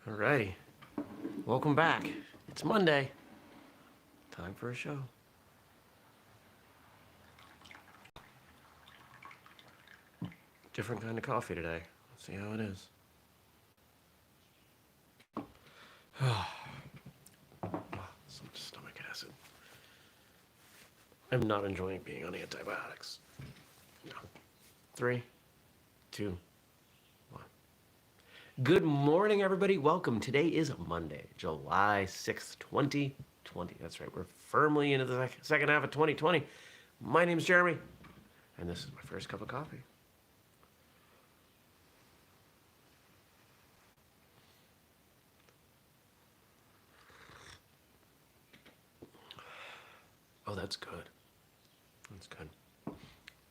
Alrighty, welcome back. It's Monday. Time for a show. Different kind of coffee today. Let's see how it is. Some stomach acid. I'm not enjoying being on antibiotics. No. 3, 2, 1. Good morning, everybody. Welcome. Today is Monday, July 6th, 2020. That's right. We're firmly into the second half of 2020. My name's Jeremy, and this is my first cup of coffee. Oh, that's good. That's good.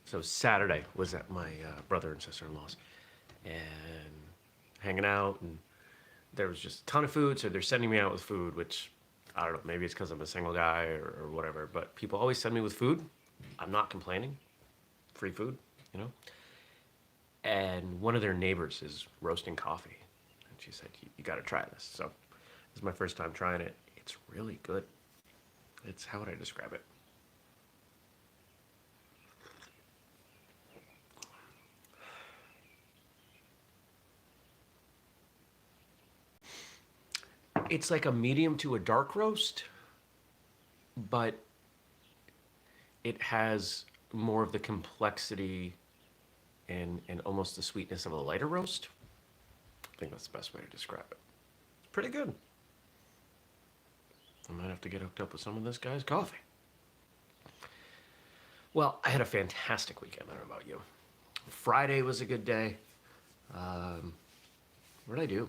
So Saturday was at my brother and sister-in-law's, and hanging out, and there was just a ton of food. So they're sending me out with food, which I don't know. Maybe it's because I'm a single guy or whatever. But people always send me with food. I'm not complaining. Free food, you know. And one of their neighbors is roasting coffee, and she said, "You got to try this." So this is my first time trying it. It's really good. It's how would I describe it? It's like a medium to a dark roast, but it has more of the complexity and almost the sweetness of a lighter roast. I think that's the best way to describe it. It's pretty good. I might have to get hooked up with some of this guy's coffee. Well, I had a fantastic weekend. I don't know about you. Friday was a good day. What did I do?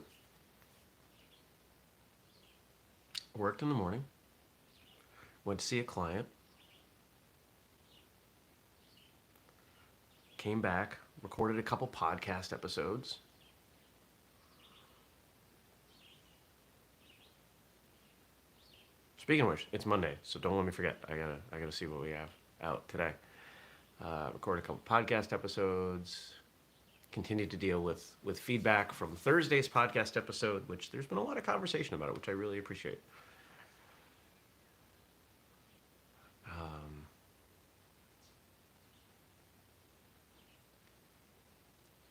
Worked in the morning. Went to see a client. Came back. Recorded a couple podcast episodes. Speaking of which, it's Monday, so don't let me forget. I gotta see what we have out today. Recorded a couple podcast episodes. Continued to deal with feedback from Thursday's podcast episode, which there's been a lot of conversation about it, which I really appreciate.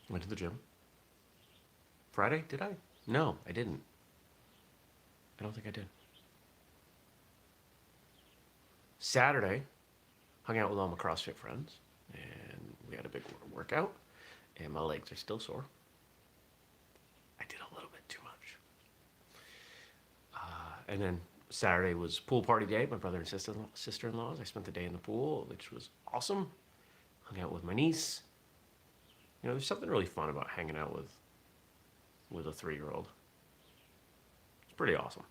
Went to the gym. Friday, did I? No, I didn't. I don't think I did. Saturday, hung out with all my CrossFit friends, and we had a big workout, and my legs are still sore. I did a little bit too much. And then Saturday was pool party day. My brother and sister-in-laws. I spent the day in the pool, which was awesome. Hung out with my niece. You know, there's something really fun about hanging out with a 3-year-old. It's pretty awesome.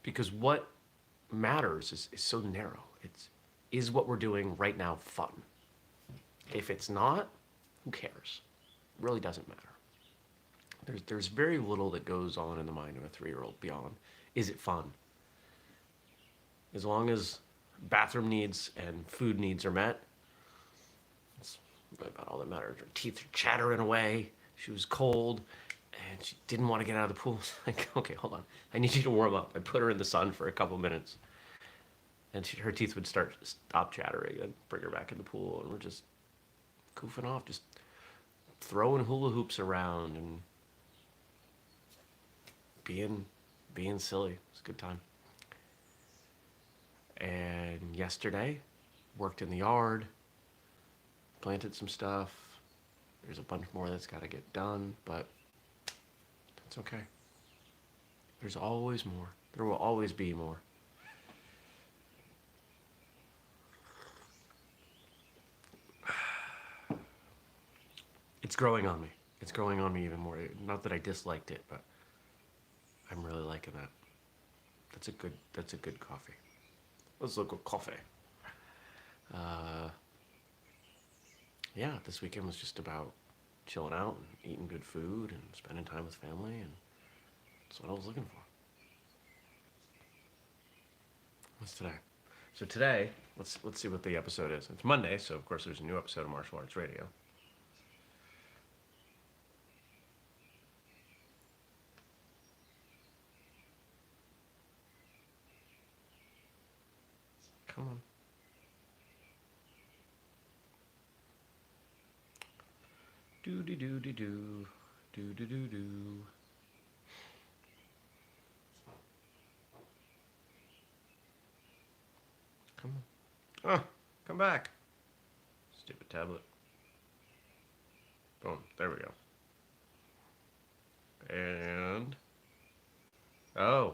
Because what matters is so narrow. Is what we're doing right now fun? If it's not, who cares? It really doesn't matter. There's very little that goes on in the mind of a 3-year-old beyond, is it fun? As long as bathroom needs and food needs are met, that's about all that matters. Her teeth are chattering away. She was cold, and she didn't want to get out of the pool. Like, okay, hold on. I need you to warm up. I put her in the sun for a couple minutes, and her teeth would stop chattering, and bring her back in the pool, and we're just goofing off, just throwing hula hoops around and being silly. It's a good time. And yesterday, worked in the yard, planted some stuff. There's a bunch more that's got to get done, but it's okay. There's always more. There will always be more. It's growing on me. It's growing on me even more. Not that I disliked it, but I'm really liking that. That's a good coffee. Let's look at coffee. Yeah, this weekend was just about chilling out and eating good food and spending time with family, and that's what I was looking for. What's today? So today, let's see what the episode is. It's Monday, so of course there's a new episode of Martial Arts Radio. Come on. Do do do do do do do do do. Come on. Oh, come back. Stupid tablet. Boom. There we go. And oh,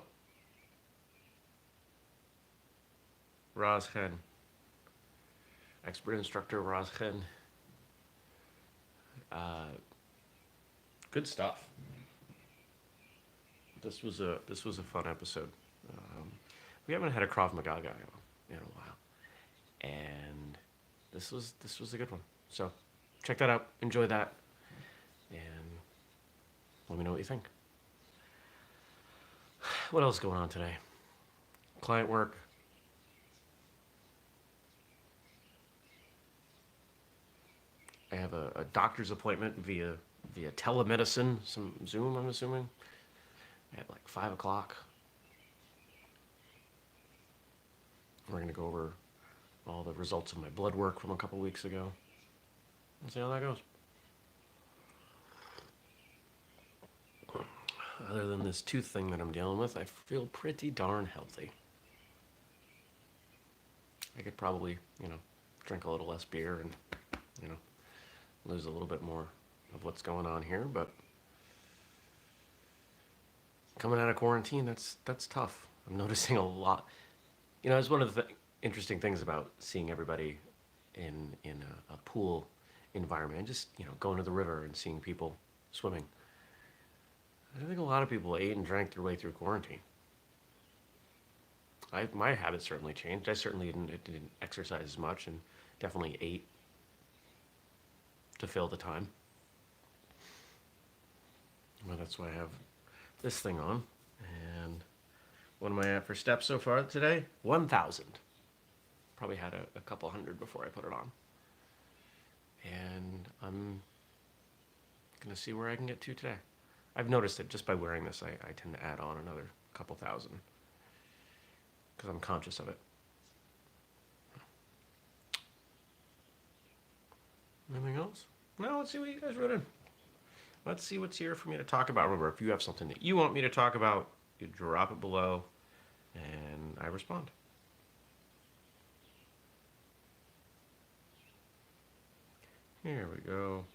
Razchen, expert instructor Razchen. Good stuff. This was a fun episode. We haven't had a Krav Maga guy in a while, and this was a good one. So check that out. Enjoy that, and let me know what you think. What else is going on today? Client work. I have a doctor's appointment via telemedicine, some Zoom, I'm assuming, at like 5 o'clock. We're gonna go over all the results of my blood work from a couple weeks ago. And see how that goes. Other than this tooth thing that I'm dealing with, I feel pretty darn healthy. I could probably, drink a little less beer and, lose a little bit more of what's going on here, but coming out of quarantine, that's tough. I'm noticing a lot. It's one of the interesting things about seeing everybody in a pool environment and just, going to the river and seeing people swimming. I think a lot of people ate and drank their way through quarantine. My habits certainly changed. I certainly didn't exercise as much and definitely ate to fill the time. Well, that's why I have this thing on. And what am I at for steps so far today? 1,000. Probably had a couple hundred before I put it on. And I'm going to see where I can get to today. I've noticed that just by wearing this, I tend to add on another couple thousand because I'm conscious of it. Anything else? No, let's see what you guys wrote in. Let's see what's here for me to talk about. Remember, if you have something that you want me to talk about, you drop it below and I respond. Here we go.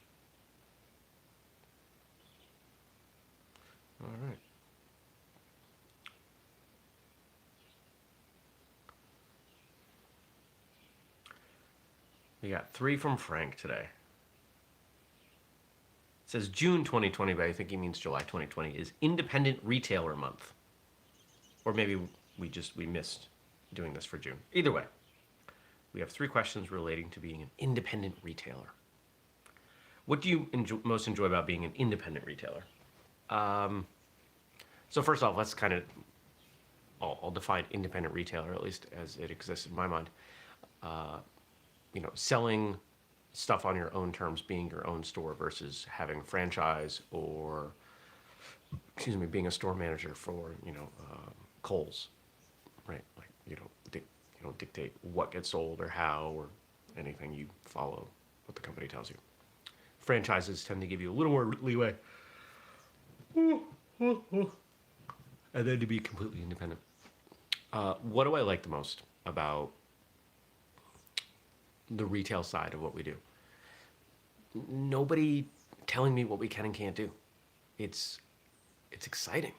All right. We got 3 from Frank today. It says June 2020, but I think he means July 2020, is Independent Retailer Month. Or maybe we missed doing this for June. Either way, we have 3 questions relating to being an independent retailer. What do you most enjoy about being an independent retailer? So first off, let's kind of, I'll define independent retailer, at least as it exists in my mind. Selling stuff on your own terms, being your own store versus having a franchise or, being a store manager for, Kohl's, right? Like you don't dictate what gets sold or how or anything. You follow what the company tells you. Franchises tend to give you a little more leeway. And then to be completely independent. What do I like the most about the retail side of what we do? Nobody telling me what we can and can't do. It's exciting.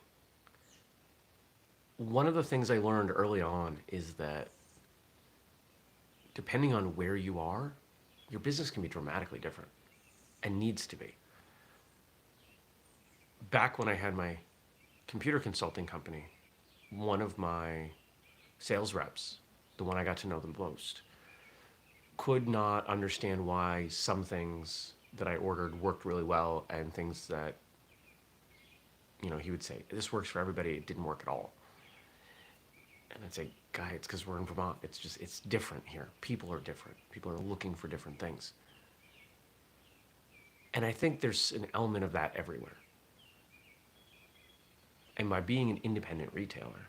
One of the things I learned early on is that depending on where you are, your business can be dramatically different and needs to be. Back when I had my computer consulting company, one of my sales reps, the one I got to know the most, could not understand why some things that I ordered worked really well and things that, he would say, this works for everybody, it didn't work at all. And I'd say, guy, it's because we're in Vermont. It's different here. People are different. People are looking for different things. And I think there's an element of that everywhere. And by being an independent retailer,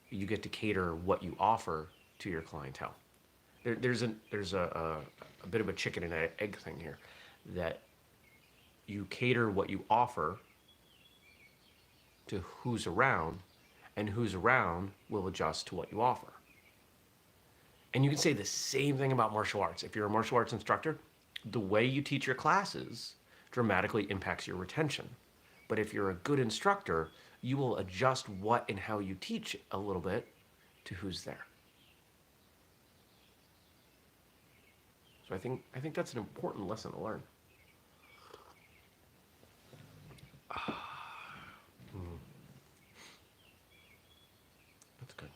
you get to cater what you offer to your clientele. there's a bit of a chicken and egg thing here, that you cater what you offer to who's around, and who's around will adjust to what you offer. And you can say the same thing about martial arts. If you're a martial arts instructor, the way you teach your classes dramatically impacts your retention. But if you're a good instructor, you will adjust what and how you teach a little bit to who's there. So I think that's an important lesson to learn. That's good.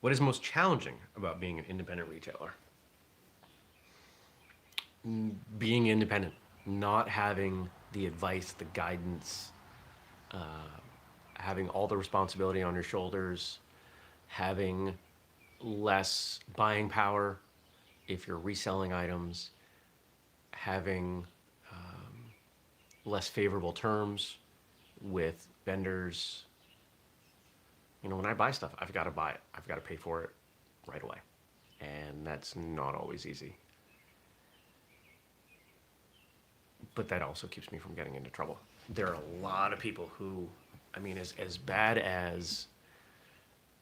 What is most challenging about being an independent retailer? Being independent, not having the advice, the guidance, having all the responsibility on your shoulders, having less buying power if you're reselling items, having less favorable terms with vendors. You know, when I buy stuff, I've got to buy it. I've got to pay for it right away. And that's not always easy. But that also keeps me from getting into trouble. There are a lot of people who, I mean, as bad as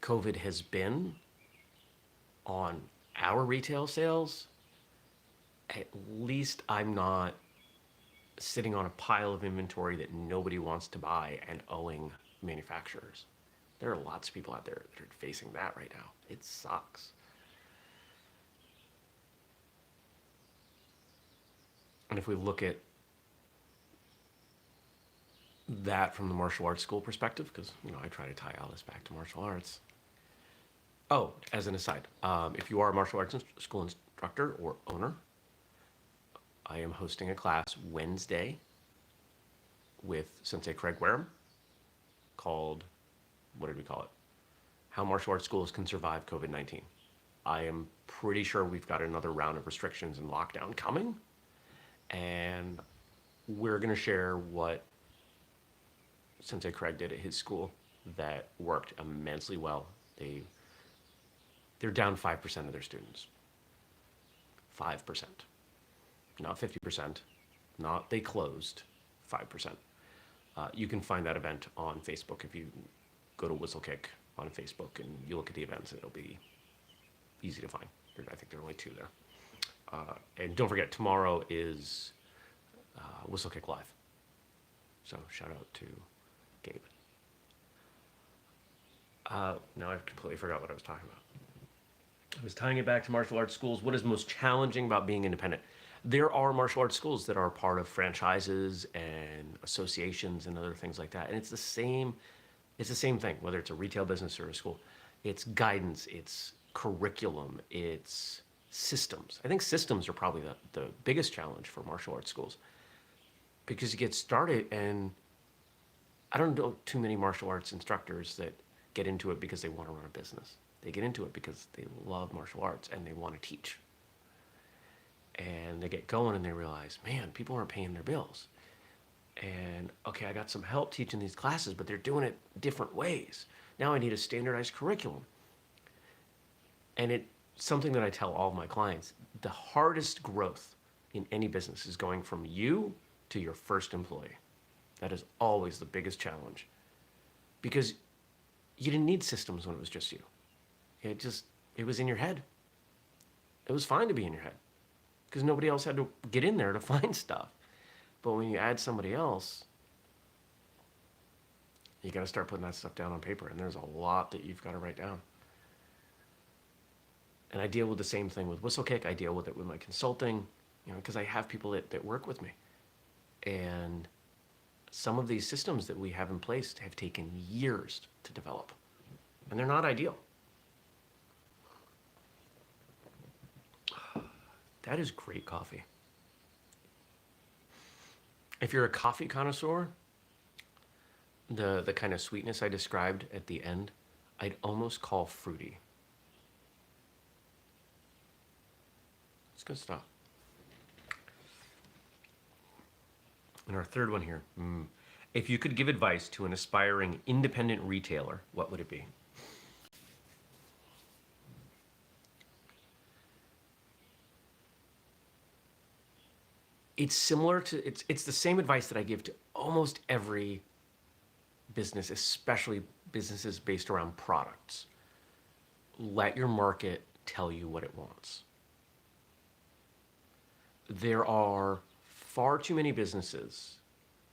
COVID has been on our retail sales, at least I'm not sitting on a pile of inventory that nobody wants to buy and owing manufacturers. There are lots of people out there that are facing that right now. It sucks. And if we look at that from the martial arts school perspective, because I try to tie all this back to martial arts. Oh, as an aside, if you are a martial arts school instructor or owner, I am hosting a class Wednesday with Sensei Craig Wareham called, what did we call it? How Martial Arts Schools Can Survive COVID-19. I am pretty sure we've got another round of restrictions and lockdown coming, and we're going to share what Sensei Craig did at his school that worked immensely well. They're down 5% of their students. 5%. Not 50%. Not they closed. 5%. You can find that event on Facebook. If you go to Whistlekick on Facebook and you look at the events, it'll be easy to find. I think there are only 2 there. And don't forget, tomorrow is Whistlekick Live. So shout out to Gabe. Now I've completely forgot what I was talking about. I was tying it back to martial arts schools. What is most challenging about being independent? There are martial arts schools that are part of franchises and associations and other things like that. And it's the same thing, whether it's a retail business or a school. It's guidance, it's curriculum, it's systems. I think systems are probably the biggest challenge for martial arts schools, because you get started, and I don't know too many martial arts instructors that get into it because they want to run a business. They get into it because they love martial arts and they want to teach. And they get going and they realize, man, people aren't paying their bills. And okay, I got some help teaching these classes, but they're doing it different ways. Now I need a standardized curriculum. And it's something that I tell all of my clients. The hardest growth in any business is going from you to your first employee. That is always the biggest challenge, because you didn't need systems when it was just you. It was in your head. It was fine to be in your head because nobody else had to get in there to find stuff. But when you add somebody else, you got to start putting that stuff down on paper, and there's a lot that you've got to write down. And I deal with the same thing with Whistlekick. I deal with it with my consulting, because I have people that work with me. And some of these systems that we have in place have taken years to develop, and they're not ideal. That is great coffee. If you're a coffee connoisseur, the kind of sweetness I described at the end, I'd almost call fruity. It's good stuff. And our third one here. If you could give advice to an aspiring independent retailer, what would it be? It's similar to it's the same advice that I give to almost every business, especially businesses based around products. Let your market tell you what it wants. There are far too many businesses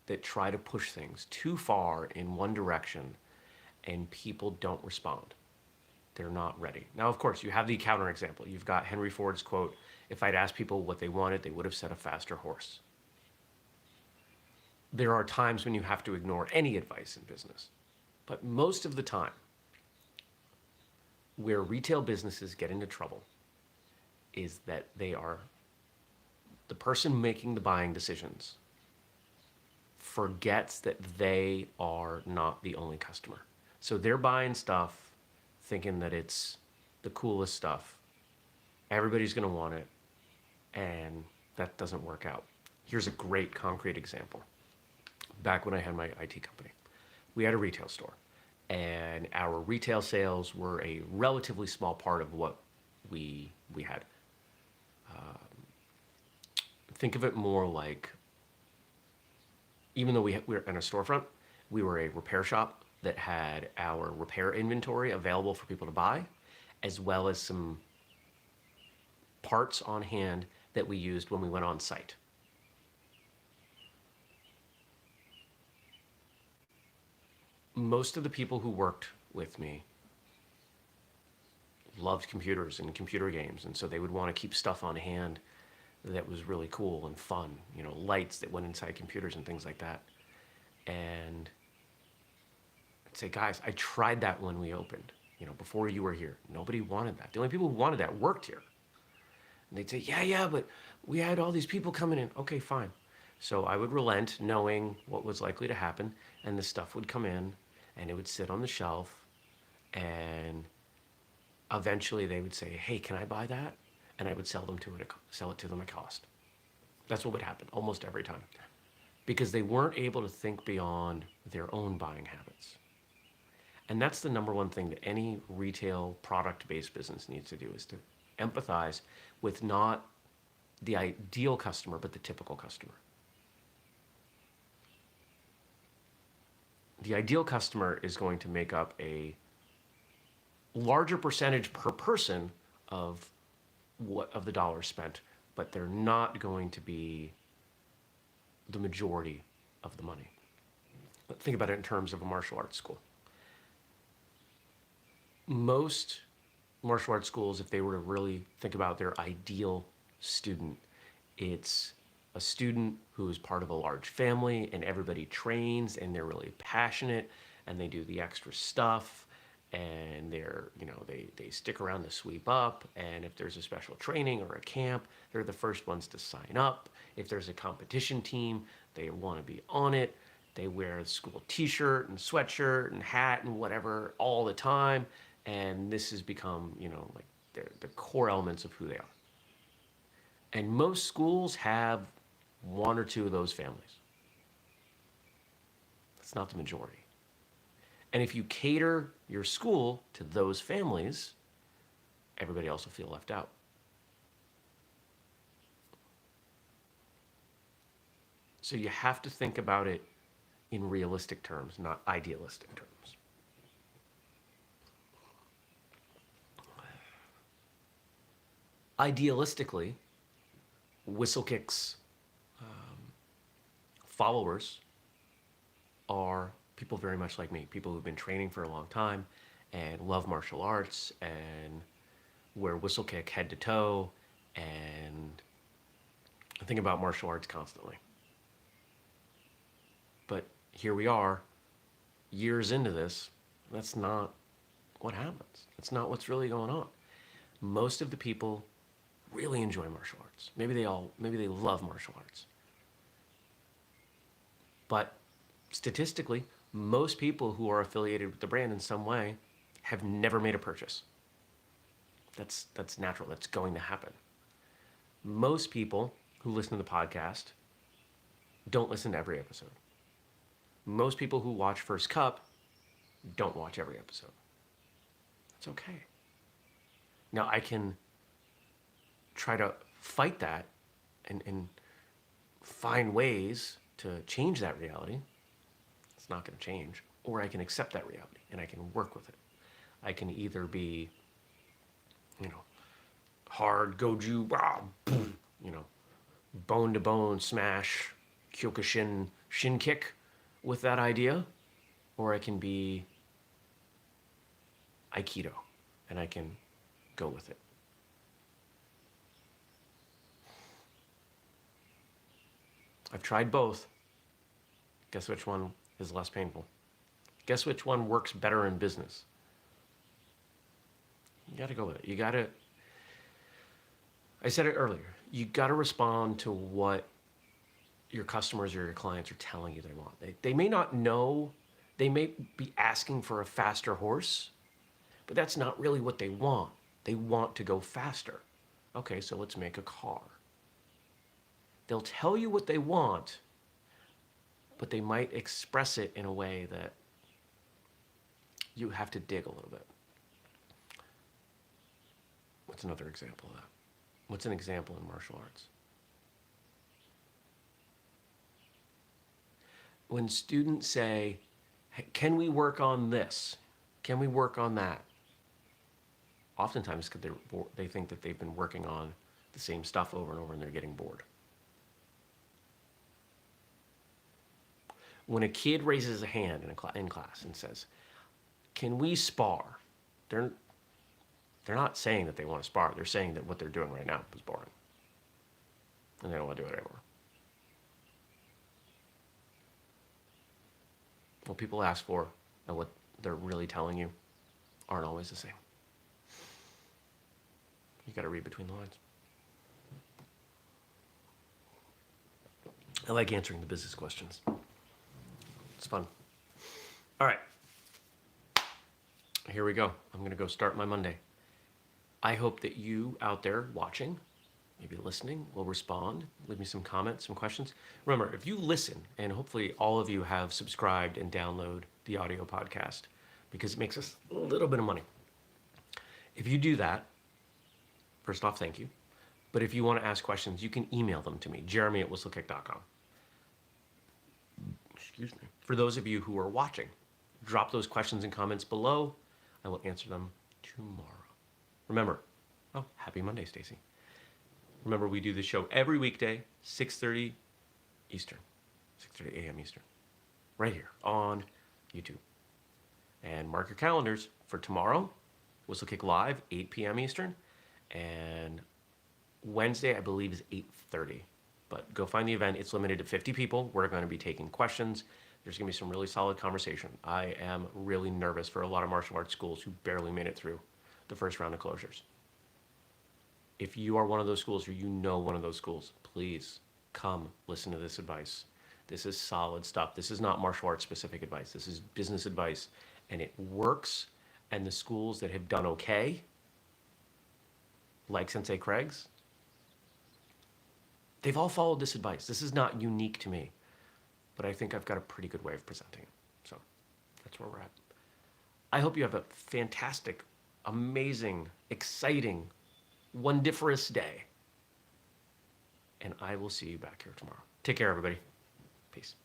that try to push things too far in one direction and people don't respond. They're not ready. Now, of course, you have the counterexample. You've got Henry Ford's quote, if I'd asked people what they wanted, they would have said a faster horse. There are times when you have to ignore any advice in business. But most of the time, where retail businesses get into trouble is that they are the person making the buying decisions forgets that they are not the only customer. So they're buying stuff thinking that it's the coolest stuff. Everybody's going to want it. And that doesn't work out. Here's a great concrete example. Back when I had my IT company, we had a retail store. And our retail sales were a relatively small part of what we had. Think of it more like, even though we were in a storefront, we were a repair shop that had our repair inventory available for people to buy, as well as some parts on hand that we used when we went on site. Most of the people who worked with me loved computers and computer games, and so they would want to keep stuff on hand that was really cool and fun, lights that went inside computers and things like that. And I'd say, guys, I tried that when we opened, before you were here. Nobody wanted that. The only people who wanted that worked here. And they'd say, yeah, but we had all these people coming in. Okay, fine. So I would relent knowing what was likely to happen, and the stuff would come in, and it would sit on the shelf, and eventually they would say, hey, can I buy that? And I would sell it to them at cost. That's what would happen almost every time, because they weren't able to think beyond their own buying habits. And that's the number one thing that any retail product-based business needs to do, is to empathize with not the ideal customer, but the typical customer. The ideal customer is going to make up a larger percentage per person of the dollars spent, but they're not going to be the majority of the money. But think about it in terms of a martial arts school. Most martial arts schools, if they were to really think about their ideal student, it's a student who is part of a large family and everybody trains and they're really passionate and they do the extra stuff and they stick around to sweep up, and if there's a special training or a camp, they're the first ones to sign up. If there's a competition team, they want to be on it. They wear a school t-shirt and sweatshirt and hat and whatever all the time, and this has become like the core elements of who they are. And most schools have one or two of those families. It's not the majority. And if you cater your school to those families, everybody else will feel left out. So you have to think about it in realistic terms, not idealistic terms. Idealistically, whistlekick's followers are people very much like me, people who've been training for a long time and love martial arts and wear whistlekick head to toe and think about martial arts constantly. But here we are, years into this, that's not what happens. That's not what's really going on. Most of the people really enjoy martial arts. Maybe they love martial arts. But statistically, most people who are affiliated with the brand in some way have never made a purchase. That's natural. That's going to happen. Most people who listen to the podcast don't listen to every episode. Most people who watch First Cup don't watch every episode. It's okay. Now, I can try to fight that and find ways to change that reality. It's not going to change. Or I can accept that reality and I can work with it. I can either be, you know, hard goju, you know, bone to bone smash, kyokushin, shin kick with that idea, or I can be aikido and I can go with it. I've tried both. Guess which one is less painful? Guess which one works better in business? You got to go with it. You got to, I said it earlier, you got to respond to what your customers or your clients are telling you they want. They may not know, they may be asking for a faster horse, but that's not really what they want. They want to go faster. Okay, so let's make a car. They'll tell you what they want, but they might express it in a way that you have to dig a little bit. What's another example of that? What's an example in martial arts? When students say, hey, can we work on this? Can we work on that? Oftentimes because they think that they've been working on the same stuff over and over and they're getting bored. When a kid raises a hand in class and says, can we spar? They're not saying that they want to spar. They're saying that what they're doing right now is boring. And they don't want to do it anymore. What people ask for and what they're really telling you aren't always the same. You got to read between the lines. I like answering the business questions. It's fun. All right. Here we go. I'm going to go start my Monday. I hope that you out there watching, maybe listening, will respond. Leave me some comments, some questions. Remember, if you listen, and hopefully all of you have subscribed and download the audio podcast because it makes us a little bit of money. If you do that, first off, thank you. But if you want to ask questions, you can email them to me, jeremy@whistlekick.com. Excuse me. For those of you who are watching, drop those questions and comments below. I will answer them tomorrow. Remember, happy Monday, Stacy. Remember, we do this show every weekday, 6:30 Eastern, 6:30 a.m. Eastern, right here on YouTube. And mark your calendars for tomorrow, Whistlekick Live, 8 p.m. Eastern, and Wednesday, I believe, is 8:30. But go find the event. It's limited to 50 people. We're going to be taking questions. There's going to be some really solid conversation. I am really nervous for a lot of martial arts schools who barely made it through the first round of closures. If you are one of those schools or you know one of those schools, please come listen to this advice. This is solid stuff. This is not martial arts specific advice. This is business advice, and it works. And the schools that have done okay, like Sensei Craig's, they've all followed this advice. This is not unique to me, but I think I've got a pretty good way of presenting it. So that's where we're at. I hope you have a fantastic, amazing, exciting, wondiferous day. And I will see you back here tomorrow. Take care, everybody. Peace.